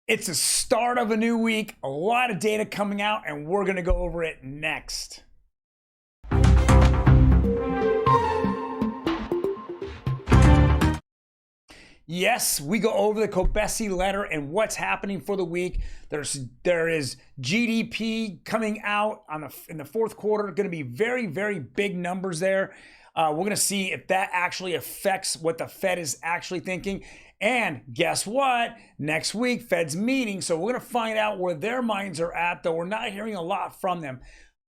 It's the start of a new week, a lot of data coming out, and we're going to go over it next. Yes, we go over the Kobesi letter and what's happening for the week. There is GDP coming out in the fourth quarter. Going to be very, very big numbers there. We're going to see if that actually affects what the Fed is actually thinking. And guess what? Next week, Fed's meeting. So we're going to find out where their minds are at, though we're not hearing a lot from them.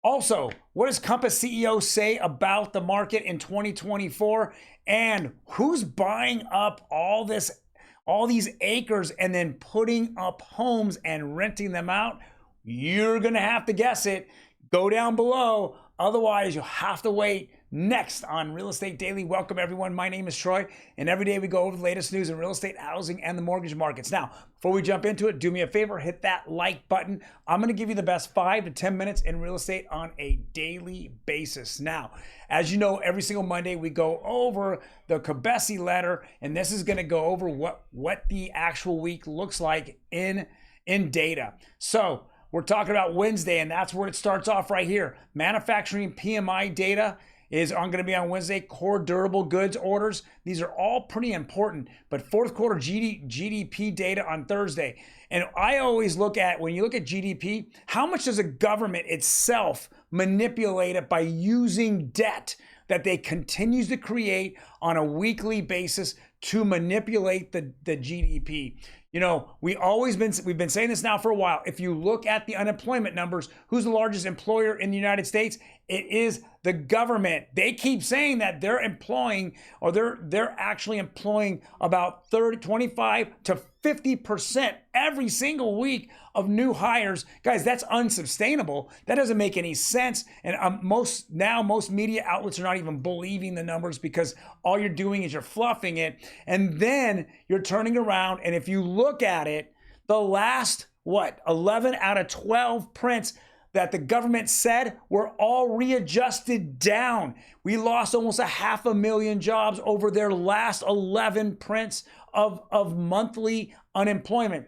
Also, what does Compass CEO say about the market in 2024? And who's buying up all these acres and then putting up homes and renting them out? You're going to have to guess it. Go down below. Otherwise, you'll have to wait. Next on Real Estate Daily. Welcome everyone. My name is Troy, and every day we go over the latest news in real estate, housing, and the mortgage markets. Now, before we jump into it, do me a favor, hit that like button. I'm going to give you the best 5 to 10 minutes in real estate on a daily basis. Now, as you know, every single Monday we go over the Kobesi letter, and this is going to go over what the actual week looks like in data. So we're talking about Wednesday, and that's where it starts off right here. Manufacturing PMI data is going to be on Wednesday. Core durable goods orders. These are all pretty important. But fourth quarter GDP data on Thursday. And I always look at, when you look at GDP, how much does a government itself manipulate it by using debt that they continue to create on a weekly basis to manipulate the GDP. You know, we've been saying this now for a while. If you look at the unemployment numbers, who's the largest employer in the United States? It is the government. They keep saying that they're employing, or they're actually employing about 25 to 50% every single week of new hires. Guys, that's unsustainable. That doesn't make any sense. And most media outlets are not even believing the numbers, because all you're doing is you're fluffing it. And then you're turning around, and if you look at it, the last, 11 out of 12 prints that the government said were all readjusted down. We lost almost 500,000 jobs over their last 11 prints of monthly unemployment.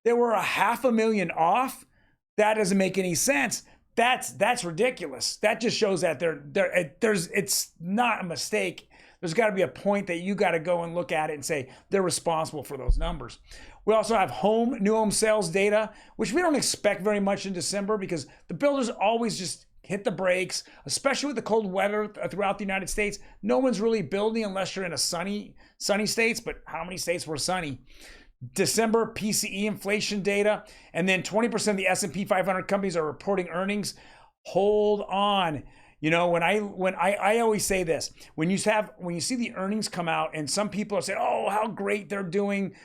They were 500,000 off. That doesn't make any sense. That's ridiculous. That just shows that it's not a mistake. There's got to be a point that you got to go and look at it and say they're responsible for those numbers. We also have new home sales data, which we don't expect very much in December, because the builders always just hit the brakes, especially with the cold weather throughout the United States. No one's really building unless you're in a sunny states, but how many states were sunny? December PCE inflation data, and then 20% of the S&P 500 companies are reporting earnings. Hold on. You know, when I always say this, when you see the earnings come out and some people are saying, oh, how great they're doing.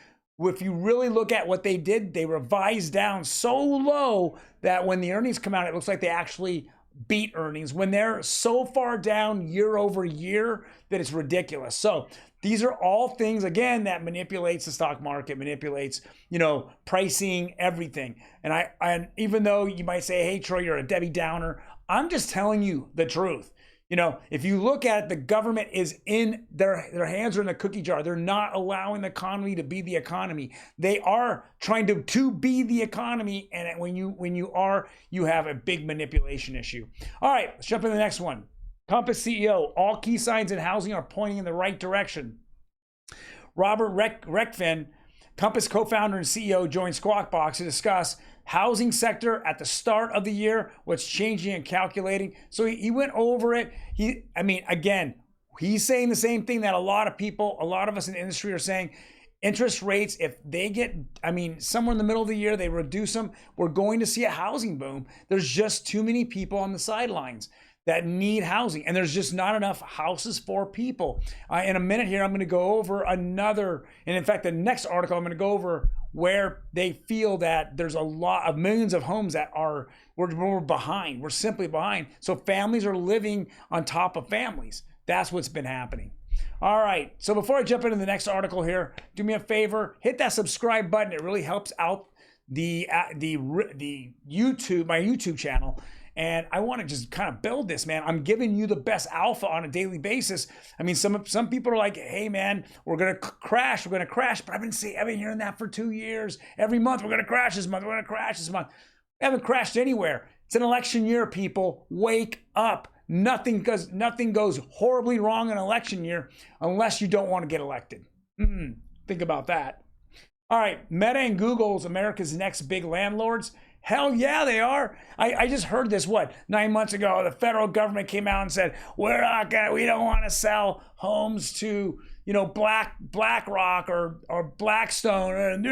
If you really look at what they did, they revised down so low that when the earnings come out, it looks like they actually beat earnings when they're so far down year over year that it's ridiculous. So these are all things, again, that manipulates the stock market, manipulates, pricing, everything. And even though you might say, hey, Troy, you're a Debbie Downer, I'm just telling you the truth. If you look at it, the government is in their hands are in the cookie jar. They're not allowing the economy to be the economy. They are trying to be the economy. And when you have a big manipulation issue. All right, let's jump into the next one. Compass CEO, all key signs in housing are pointing in the right direction. Robert Reckfin, Compass co-founder and CEO, joined Squawk Box to discuss housing sector at the start of the year, what's changing and calculating. So he went over it. He's saying the same thing that a lot of us in the industry are saying. Interest rates, if they get, somewhere in the middle of the year, they reduce them, we're going to see a housing boom. There's just too many people on the sidelines that need housing, and there's just not enough houses for people. In a minute here, I'm going to go over another, and in fact, the next article, I'm going to go over where they feel that there's a lot of millions of homes that we're behind. We're simply behind. So families are living on top of families. That's what's been happening. All right. So before I jump into the next article here, do me a favor, hit that subscribe button. It really helps out the YouTube, my YouTube channel. and I want to just kind of build this, man. I'm giving you the best alpha on a daily basis. I mean, some people are like, hey, man, we're going to crash. We're going to crash. But I've been hearing that for 2 years. Every month, we're going to crash this month. We're going to crash this month. We haven't crashed anywhere. It's an election year, people. Wake up. Nothing goes horribly wrong in an election year unless you don't want to get elected. Think about that. All right, Meta and Google's America's next big landlords. Hell yeah, they are. I just heard this, 9 months ago, the federal government came out and said, we don't want to sell homes to, BlackRock or Blackstone.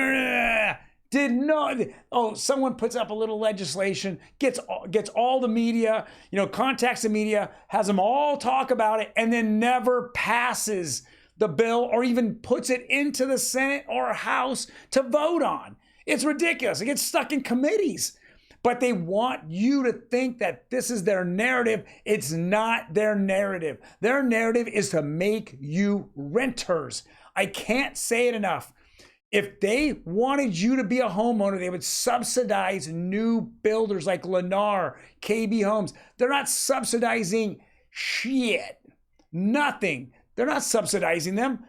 Someone puts up a little legislation, gets all the media, contacts the media, has them all talk about it, and then never passes the bill or even puts it into the Senate or House to vote on. It's ridiculous. It gets stuck in committees. But they want you to think that this is their narrative. It's not their narrative. Their narrative is to make you renters. I can't say it enough. If they wanted you to be a homeowner, they would subsidize new builders like Lenocker, KB Homes. They're not subsidizing shit. Nothing. They're not subsidizing them.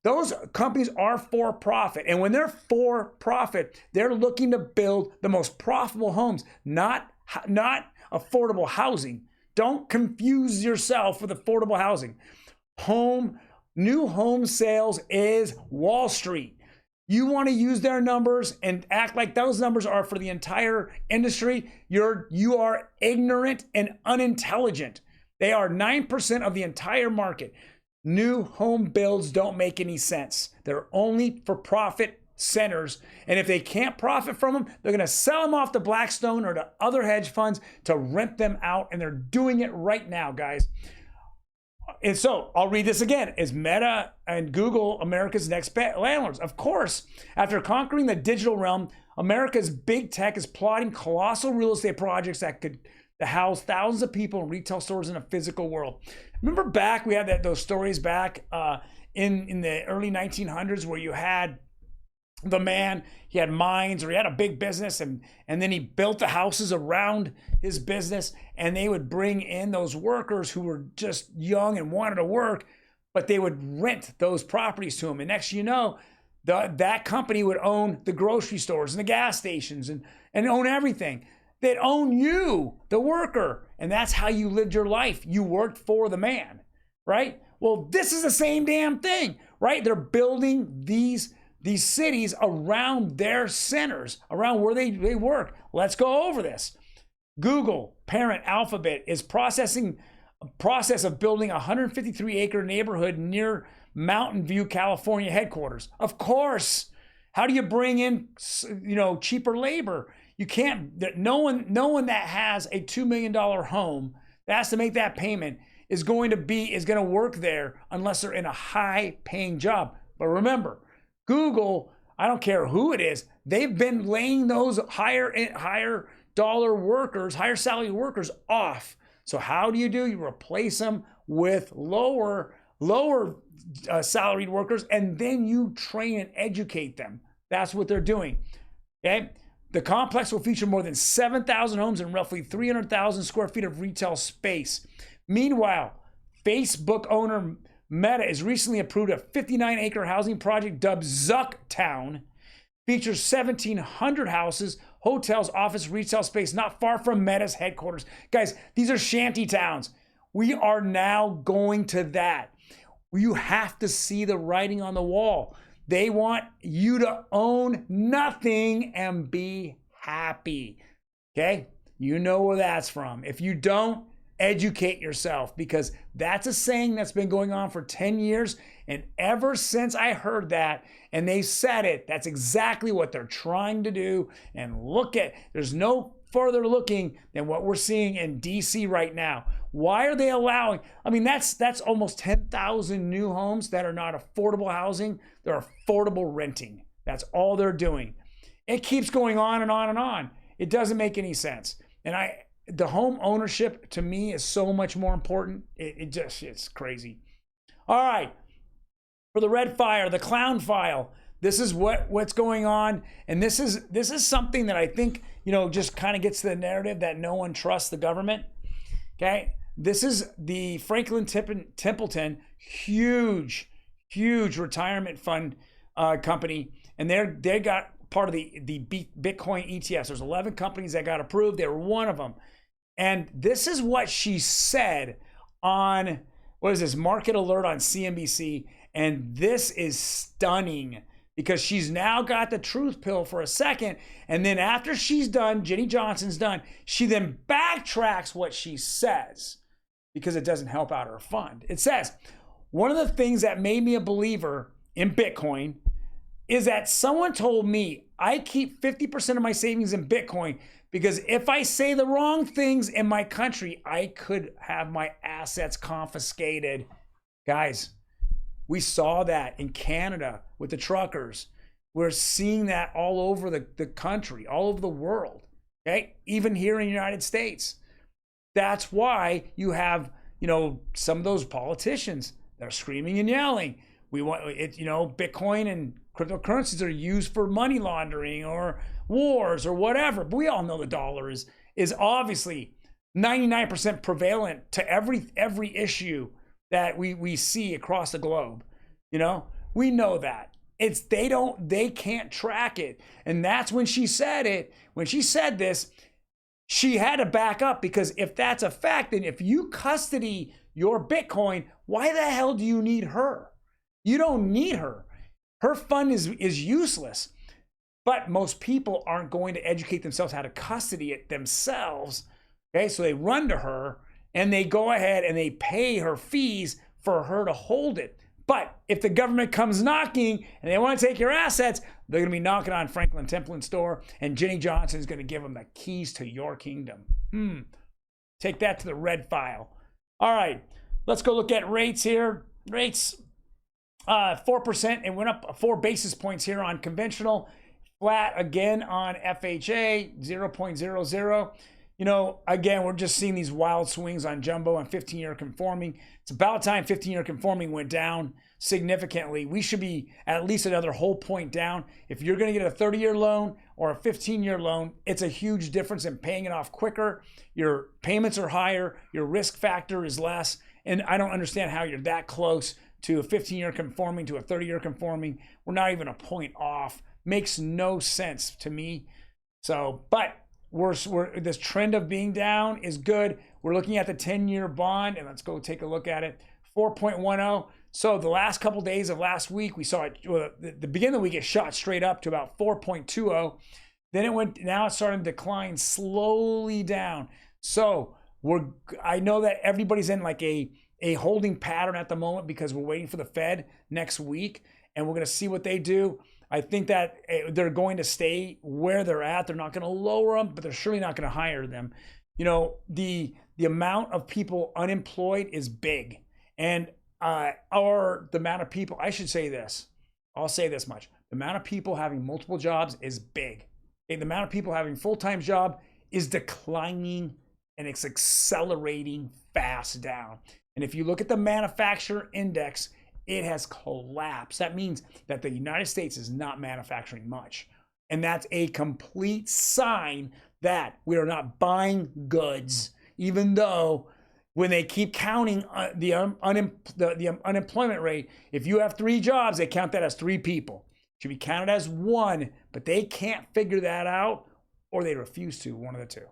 Those companies are for profit. And when they're for profit, they're looking to build the most profitable homes, not affordable housing. Don't confuse yourself with affordable housing. New home sales is Wall Street. You want to use their numbers and act like those numbers are for the entire industry. You are ignorant and unintelligent. They are 9% of the entire market. New home builds don't make any sense. They're only for profit centers. And if they can't profit from them, they're going to sell them off to Blackstone or to other hedge funds to rent them out. And they're doing it right now, guys. And so I'll read this again. Is Meta and Google America's next landlords? Of course. After conquering the digital realm, America's big tech is plotting colossal real estate projects that could house thousands of people in retail stores in a physical world. Remember back, we had those stories back in the early 1900s where you had the man, he had mines or he had a big business and then he built the houses around his business, and they would bring in those workers who were just young and wanted to work, but they would rent those properties to him. And next you know, that company would own the grocery stores and the gas stations and own everything. They'd own you, the worker. And that's how you lived your life. You worked for the man, right? Well, this is the same damn thing, right? They're building these cities around their centers, around where they work. Let's go over this. Google, parent Alphabet, is process of building a 153-acre neighborhood near Mountain View, California headquarters. Of course. How do you bring in, cheaper labor? You can't. No one that has a $2 million home that has to make that payment is going to work there unless they're in a high-paying job. But remember, Google, I don't care who it is, they've been laying those higher dollar workers, higher salary workers off. So how do? You replace them with lower salaried workers, and then you train and educate them. That's what they're doing. Okay. The complex will feature more than 7,000 homes and roughly 300,000 square feet of retail space. Meanwhile, Facebook owner Meta has recently approved a 59-acre housing project dubbed Zucktown. Features 1,700 houses, hotels, office, retail space not far from Meta's headquarters. Guys, these are shanty towns. We are now going to that. You have to see the writing on the wall. They want you to own nothing and be happy. Okay? You know where that's from. If you don't, educate yourself, because that's a saying that's been going on for 10 years. And ever since I heard that and they said it, that's exactly what they're trying to do. And there's no further looking than what we're seeing in DC right now. Why are they allowing? I mean, that's almost 10,000 new homes that are not affordable housing. They're affordable renting. That's all they're doing. It keeps going on and on and on. It doesn't make any sense. And the home ownership to me is so much more important. It's crazy. All right. For the red file, the clown file, This is what's going on, and this is something that I think, you know, just kind of gets to the narrative that no one trusts the government. Okay, this is the Franklin Templeton huge retirement fund company, and they got part of the Bitcoin ETFs. There's 11 companies that got approved. They were one of them, and this is what she said on, what is this, Market Alert on CNBC, and this is stunning. Because she's now got the truth pill for a second, and then after she's done, Jenny Johnson's done, she then backtracks what she says because it doesn't help out her fund. It says, one of the things that made me a believer in Bitcoin is that someone told me I keep 50% of my savings in Bitcoin because if I say the wrong things in my country, I could have my assets confiscated. Guys, we saw that in Canada with the truckers. We're seeing that all over the country, all over the world, okay? Even here in the United States. That's why you have, you know, some of those politicians that are screaming and yelling. We want it, you know, Bitcoin and cryptocurrencies are used for money laundering or wars or whatever. But we all know the dollar is obviously 99% prevalent to every issue that we see across the globe. You know, we know that. They can't track it. And that's when she said it. When she said this, she had to back up, because if that's a fact, then if you custody your Bitcoin, why the hell do you need her? You don't need her. Her fund is useless. But most people aren't going to educate themselves how to custody it themselves. Okay, so they run to her and they go ahead and they pay her fees for her to hold it. But if the government comes knocking and they want to take your assets, they're going to be knocking on Franklin Templeton's door, and Jenny Johnson is going to give them the keys to your kingdom. Take that to the red file. All right, let's go look at rates here. Rates, 4%. It went up 4 basis points here on conventional. Flat again on FHA, 0.00. You know, again, we're just seeing these wild swings on jumbo and 15-year conforming. It's about time 15-year conforming went down significantly. We should be at least another whole point down. If you're going to get a 30-year loan or a 15-year loan, it's a huge difference in paying it off quicker. Your payments are higher. Your risk factor is less. And I don't understand how you're that close to a 15-year conforming to a 30-year conforming. We're not even a point off. Makes no sense to me. So, but we're this trend of being down is good. We're looking at the 10-year bond, and let's go take a look at it. 4.10. So the last couple days of last week, we saw it. The beginning of the week, it shot straight up to about 4.20. Then it went. Now it's starting to decline slowly down. So I know that everybody's in like a holding pattern at the moment because we're waiting for the Fed next week, and we're going to see what they do. I think that they're going to stay where they're at. They're not going to lower them, but they're surely not going to hire them. You know, the amount of people unemployed is big. And the amount of people, I should say this, I'll say this much. The amount of people having multiple jobs is big. Okay? The amount of people having full-time job is declining, and it's accelerating fast down. And if you look at the manufacturer index, it has collapsed. That means that the United States is not manufacturing much. And that's a complete sign that we are not buying goods, even though when they keep counting the unemployment rate, if you have 3 jobs, they count that as 3 people. It should be counted as 1, but they can't figure that out, or they refuse to, one of the two.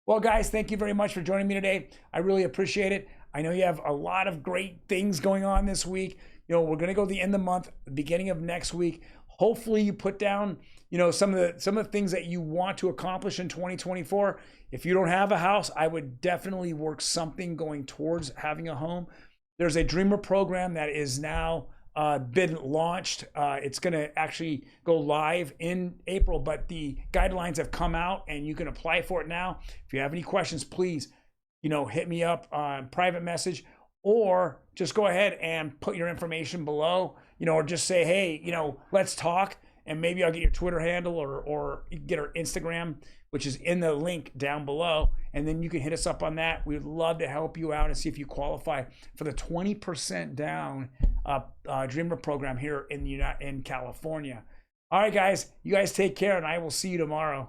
Well, guys, thank you very much for joining me today. I really appreciate it. I know you have a lot of great things going on this week. You know, we're going to go the end of the month, the beginning of next week. Hopefully you put down, you know, some of the things that you want to accomplish in 2024. If you don't have a house, I would definitely work something going towards having a home. There's a Dreamer program that is now been launched. It's going to actually go live in April, but the guidelines have come out and you can apply for it now. If you have any questions, please, you know, hit me up on private message, or just go ahead and put your information below, you know, or just say, hey, you know, let's talk, and maybe I'll get your Twitter handle or get our Instagram, which is in the link down below, and then you can hit us up on that. We'd love to help you out and see if you qualify for the 20% down Dreamer program here in California. All right, guys. You guys take care, and I will see you tomorrow.